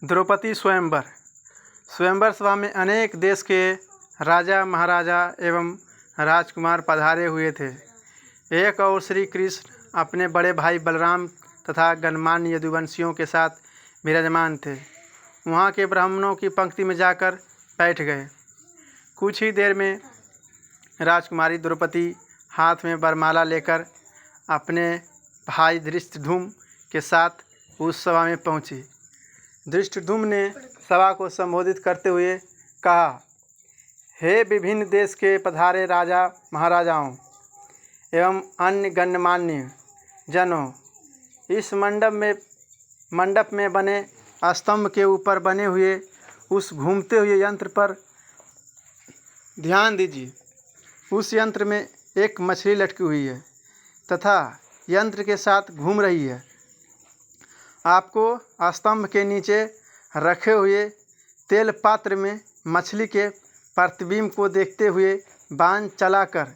द्रौपदी स्वयंवर। स्वयंवर सभा में अनेक देश के राजा महाराजा एवं राजकुमार पधारे हुए थे। एक और श्री कृष्ण अपने बड़े भाई बलराम तथा गणमान्य यदुवंशियों के साथ विराजमान थे। वहाँ के ब्राह्मणों की पंक्ति में जाकर बैठ गए। कुछ ही देर में राजकुमारी द्रौपदी हाथ में वरमाला लेकर अपने भाई धृष्टद्युम्न के साथ उस सभा में पहुँची। धृष्टद्युम्न ने सभा को संबोधित करते हुए कहा, हे विभिन्न देश के पधारे राजा महाराजाओं एवं अन्य गण्यमान्य जनों, इस मंडप में बने स्तंभ के ऊपर बने हुए उस घूमते हुए यंत्र पर ध्यान दीजिए। उस यंत्र में एक मछली लटकी हुई है तथा यंत्र के साथ घूम रही है। आपको स्तंभ के नीचे रखे हुए तेल पात्र में मछली के प्रतिबिंब को देखते हुए बाण चलाकर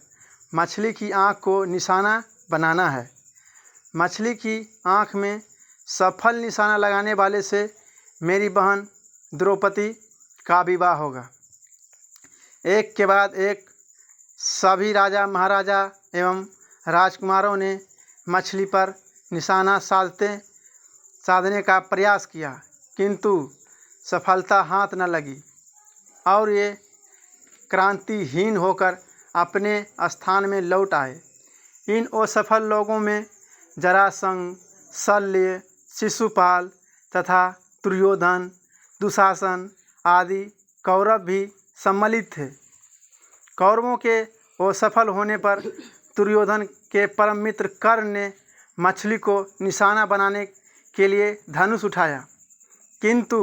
मछली की आँख को निशाना बनाना है। मछली की आँख में सफल निशाना लगाने वाले से मेरी बहन द्रौपदी का विवाह होगा। एक के बाद एक सभी राजा महाराजा एवं राजकुमारों ने मछली पर निशाना साधने का प्रयास किया, किंतु सफलता हाथ न लगी और ये क्रांतिहीन होकर अपने स्थान में लौट आए। इन असफल लोगों में जरासंध, शल्य, शिशुपाल तथा दुर्योधन, दुशासन आदि कौरव भी सम्मिलित थे। कौरवों के असफल होने पर दुर्योधन के परम मित्र कर्ण ने मछली को निशाना बनाने के लिए धनुष उठाया, किंतु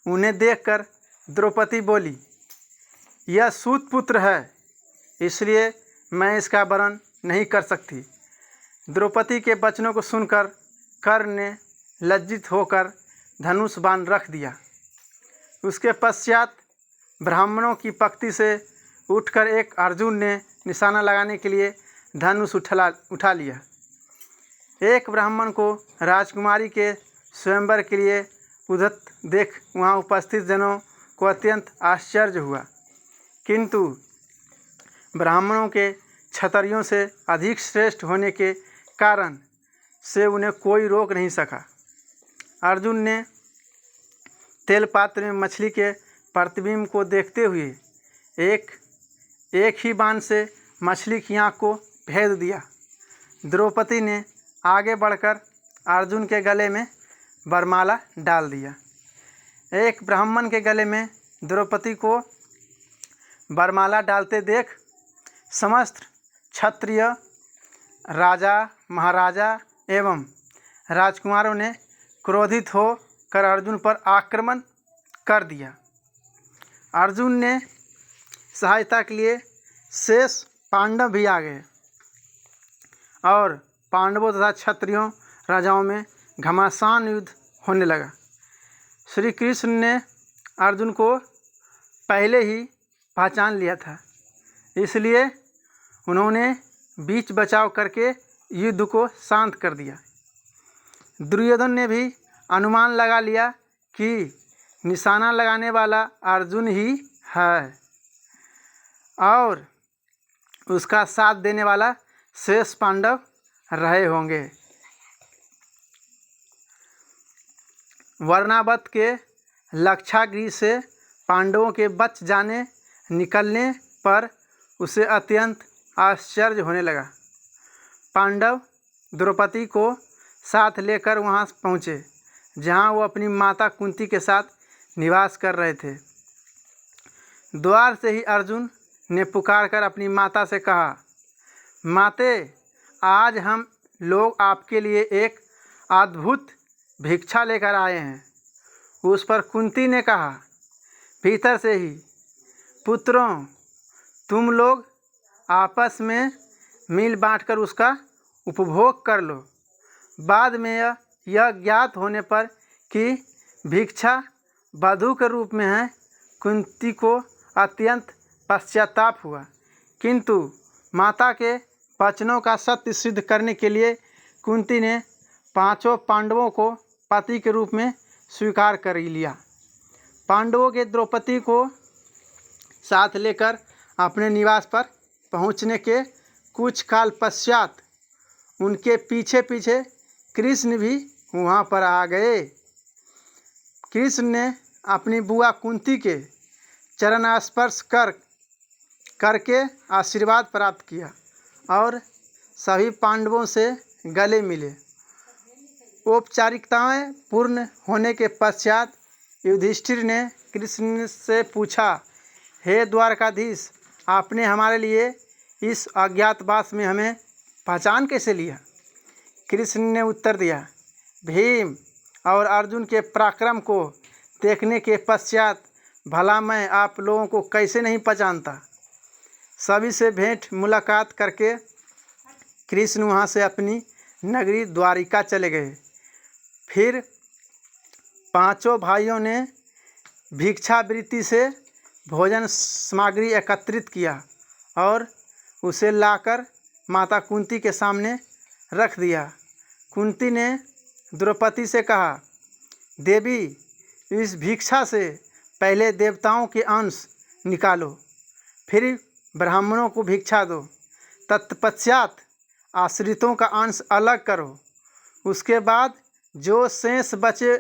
उन्हें देखकर द्रौपदी बोली, यह सूत पुत्र है, इसलिए मैं इसका वरण नहीं कर सकती। द्रौपदी के वचनों को सुनकर कर्ण ने लज्जित होकर धनुष बाण रख दिया। उसके पश्चात ब्राह्मणों की पंक्ति से उठकर एक अर्जुन ने निशाना लगाने के लिए धनुष उठा लिया। एक ब्राह्मण को राजकुमारी के स्वयंवर के लिए उद्धत देख वहाँ उपस्थित जनों को अत्यंत आश्चर्य हुआ, किंतु ब्राह्मणों के क्षत्रियों से अधिक श्रेष्ठ होने के कारण से उन्हें कोई रोक नहीं सका। अर्जुन ने तेल पात्र में मछली के प्रतिबिंब को देखते हुए एक ही बाण से मछली की आँख को भेद दिया। द्रौपदी ने आगे बढ़कर अर्जुन के गले में वरमाला डाल दिया। एक ब्राह्मण के गले में द्रौपदी को वरमाला डालते देख समस्त क्षत्रिय राजा महाराजा एवं राजकुमारों ने क्रोधित होकर अर्जुन पर आक्रमण कर दिया। अर्जुन ने सहायता के लिए शेष पांडव भी आ गए और पांडवों तथा क्षत्रियों राजाओं में घमासान युद्ध होने लगा। श्री कृष्ण ने अर्जुन को पहले ही पहचान लिया था, इसलिए उन्होंने बीच बचाव करके युद्ध को शांत कर दिया। दुर्योधन ने भी अनुमान लगा लिया कि निशाना लगाने वाला अर्जुन ही है और उसका साथ देने वाला शेष पांडव रहे होंगे। वर्णावत के लक्षागृह से पांडवों के बच निकलने पर उसे अत्यंत आश्चर्य होने लगा। पांडव द्रौपदी को साथ लेकर वहां पहुँचे, जहां वो अपनी माता कुंती के साथ निवास कर रहे थे। द्वार से ही अर्जुन ने पुकारकर अपनी माता से कहा, माते, आज हम लोग आपके लिए एक अद्भुत भिक्षा लेकर आए हैं। उस पर कुंती ने कहा भीतर से ही, पुत्रों, तुम लोग आपस में मिल बांटकर उसका उपभोग कर लो। बाद में यह ज्ञात होने पर कि भिक्षा वधू के रूप में है, कुंती को अत्यंत पश्चाताप हुआ, किंतु माता के वचनों का सत्य सिद्ध करने के लिए कुंती ने पांचों पांडवों को पति के रूप में स्वीकार कर लिया। पांडवों के द्रौपदी को साथ लेकर अपने निवास पर पहुंचने के कुछ काल पश्चात उनके पीछे पीछे कृष्ण भी वहां पर आ गए। कृष्ण ने अपनी बुआ कुंती के चरण स्पर्श करके आशीर्वाद प्राप्त किया और सभी पांडवों से गले मिले। औपचारिकताएं पूर्ण होने के पश्चात युधिष्ठिर ने कृष्ण से पूछा, हे द्वारकाधीश, आपने हमारे लिए इस अज्ञातवास में हमें पहचान कैसे लिया? कृष्ण ने उत्तर दिया, भीम और अर्जुन के पराक्रम को देखने के पश्चात भला मैं आप लोगों को कैसे नहीं पहचानता। सभी से भेंट मुलाकात करके कृष्ण वहाँ से अपनी नगरी द्वारिका चले गए। फिर पांचों भाइयों ने भिक्षावृत्ति से भोजन सामग्री एकत्रित किया और उसे लाकर माता कुंती के सामने रख दिया। कुंती ने द्रौपदी से कहा, देवी, इस भिक्षा से पहले देवताओं के अंश निकालो, फिर ब्राह्मणों को भिक्षा दो, तत्पश्चात आश्रितों का अंश अलग करो। उसके बाद जो शेष बचे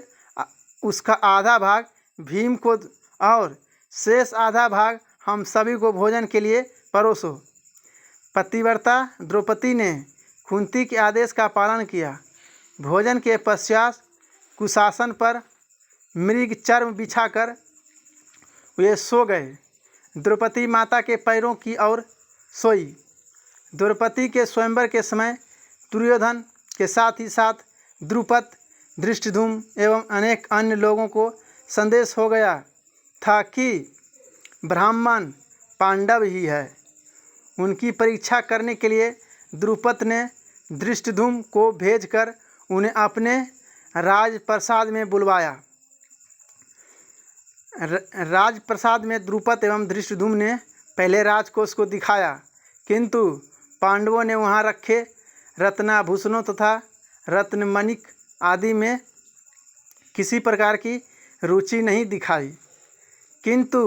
उसका आधा भाग भीम को और शेष आधा भाग हम सभी को भोजन के लिए परोसो। पतिव्रता द्रौपदी ने कुंती के आदेश का पालन किया। भोजन के पश्चात कुशासन पर मृग चर्म बिछाकर वे सो गए। द्रौपदी माता के पैरों की ओर सोई। द्रौपदी के स्वयंवर के समय दुर्योधन के साथ ही साथ द्रुपद, धृष्टद्युम्न एवं अनेक अन्य लोगों को संदेश हो गया था कि ब्राह्मण पांडव ही है। उनकी परीक्षा करने के लिए द्रुपद ने धृष्टद्युम्न को भेजकर उन्हें अपने राजप्रसाद में बुलवाया। राजप्रसाद में द्रुपद एवं धृष्टद्युम्न ने पहले राजकोष को दिखाया, किंतु पांडवों ने वहां रखे रत्नाभूषणों तथा रत्नमणिक आदि में किसी प्रकार की रुचि नहीं दिखाई। किंतु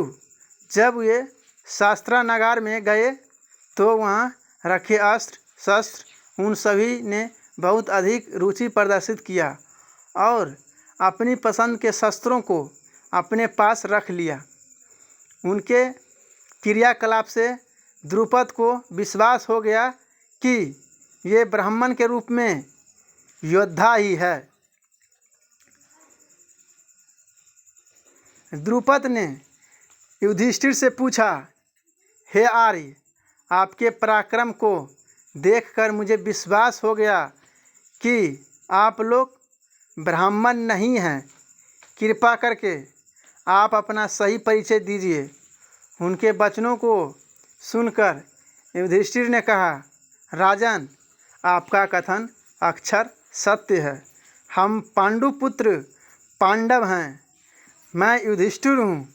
जब वे शास्त्रागार में गए तो वहाँ रखे अस्त्र शस्त्र उन सभी ने बहुत अधिक रुचि प्रदर्शित किया और अपनी पसंद के शस्त्रों को अपने पास रख लिया। उनके क्रियाकलाप से द्रुपद को विश्वास हो गया कि ये ब्राह्मण के रूप में योद्धा ही है। द्रुपद ने युधिष्ठिर से पूछा, हे आर्य, आपके पराक्रम को देखकर मुझे विश्वास हो गया कि आप लोग ब्राह्मण नहीं हैं। कृपा करके आप अपना सही परिचय दीजिए। उनके वचनों को सुनकर युधिष्ठिर ने कहा, राजन, आपका कथन अक्षर सत्य है। हम पांडुपुत्र पांडव हैं। मैं युधिष्ठिर हूँ।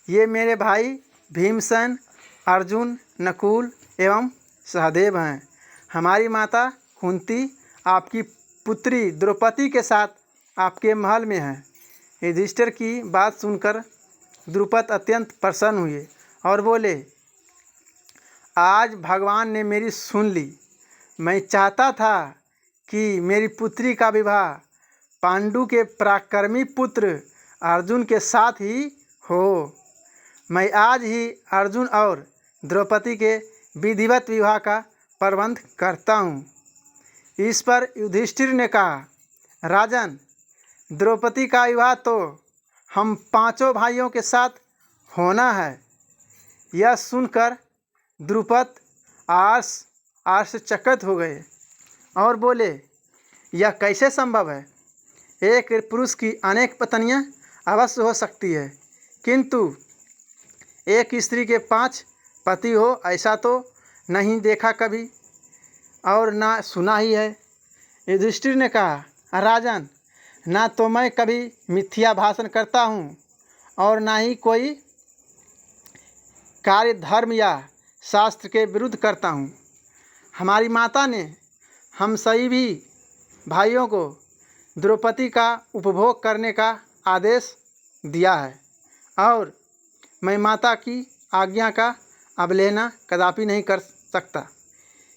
ये मेरे भाई भीमसेन, अर्जुन, नकुल एवं सहदेव हैं। हमारी माता कुंती आपकी पुत्री द्रौपदी के साथ आपके महल में है। युधिष्ठिर की बात सुनकर द्रुपद अत्यंत प्रसन्न हुए और बोले, आज भगवान ने मेरी सुन ली। मैं चाहता था कि मेरी पुत्री का विवाह पांडु के पराक्रमी पुत्र अर्जुन के साथ ही हो। मैं आज ही अर्जुन और द्रौपदी के विधिवत विवाह का प्रबंध करता हूँ। इस पर युधिष्ठिर ने कहा, राजन, द्रौपदी का विवाह तो हम पांचों भाइयों के साथ होना है। यह सुनकर द्रुपद आश्चर्यचकित हो गए और बोले, यह कैसे संभव है? एक पुरुष की अनेक पत्नियां अवश्य हो सकती है, किंतु एक स्त्री के 5 पति हो ऐसा तो नहीं देखा कभी और ना सुना ही है। युधिष्ठिर ने कहा, राजन, ना तो मैं कभी मिथ्या भाषण करता हूँ और ना ही कोई कार्य धर्म या शास्त्र के विरुद्ध करता हूँ। हमारी माता ने हम सभी भी भाइयों को द्रौपदी का उपभोग करने का आदेश दिया है और मैं माता की आज्ञा का अवहेलना कदापि नहीं कर सकता।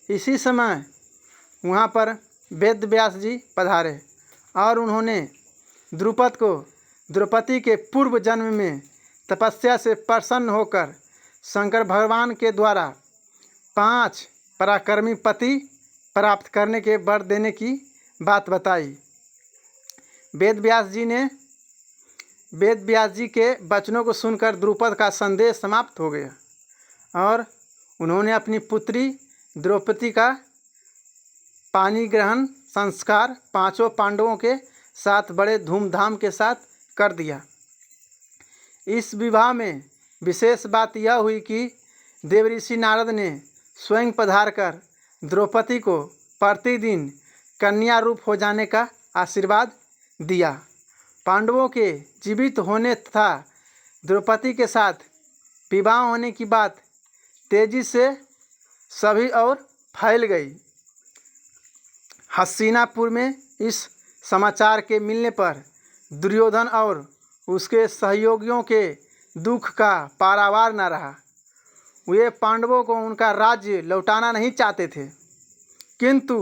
इसी समय वहाँ पर वेद व्यास जी पधारे और उन्होंने द्रुपद को द्रौपदी के पूर्व जन्म में तपस्या से प्रसन्न होकर शंकर भगवान के द्वारा 5 पराक्रमी पति प्राप्त करने के वर देने की बात बताई। वेद व्यास जी के वचनों को सुनकर द्रुपद का संदेश समाप्त हो गया और उन्होंने अपनी पुत्री द्रौपदी का पानी ग्रहण संस्कार 5 पांडवों के साथ बड़े धूमधाम के साथ कर दिया। इस विवाह में विशेष बात यह हुई कि देवऋषि नारद ने स्वयं पधार कर द्रौपदी को प्रतिदिन कन्या रूप हो जाने का आशीर्वाद दिया। पांडवों के जीवित होने तथा द्रौपदी के साथ विवाह होने की बात तेजी से सभी ओर फैल गई। हस्तिनापुर में इस समाचार के मिलने पर दुर्योधन और उसके सहयोगियों के दुख का पारावार न रहा। वे पांडवों को उनका राज्य लौटाना नहीं चाहते थे, किंतु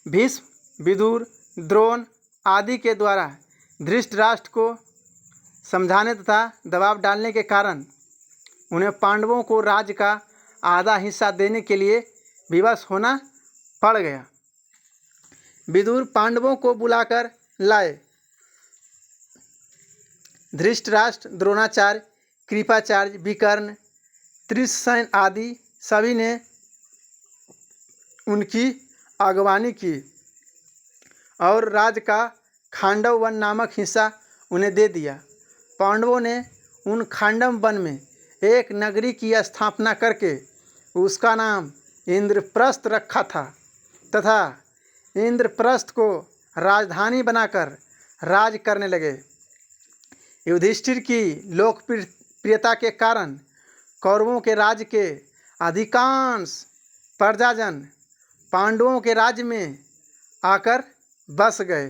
भीष्म, विदुर, द्रोण आदि के द्वारा धृतराष्ट्र को समझाने तथा दबाव डालने के कारण उन्हें पांडवों को राज्य का आधा हिस्सा देने के लिए विवश होना पड़ गया। विदुर पांडवों को बुलाकर लाए। धृतराष्ट्र, द्रोणाचार्य, कृपाचार्य, विकर्ण, त्रिसेन आदि सभी ने उनकी अगवानी की और राज्य का खांडव वन नामक हिस्सा उन्हें दे दिया। पांडवों ने उन खांडव वन में एक नगरी की स्थापना करके उसका नाम इंद्रप्रस्थ रखा था तथा इंद्रप्रस्थ को राजधानी बनाकर राज करने लगे। युधिष्ठिर की लोकप्रियता के कारण कौरवों के राज्य के अधिकांश प्रजाजन पांडवों के राज्य में आकर बस गए।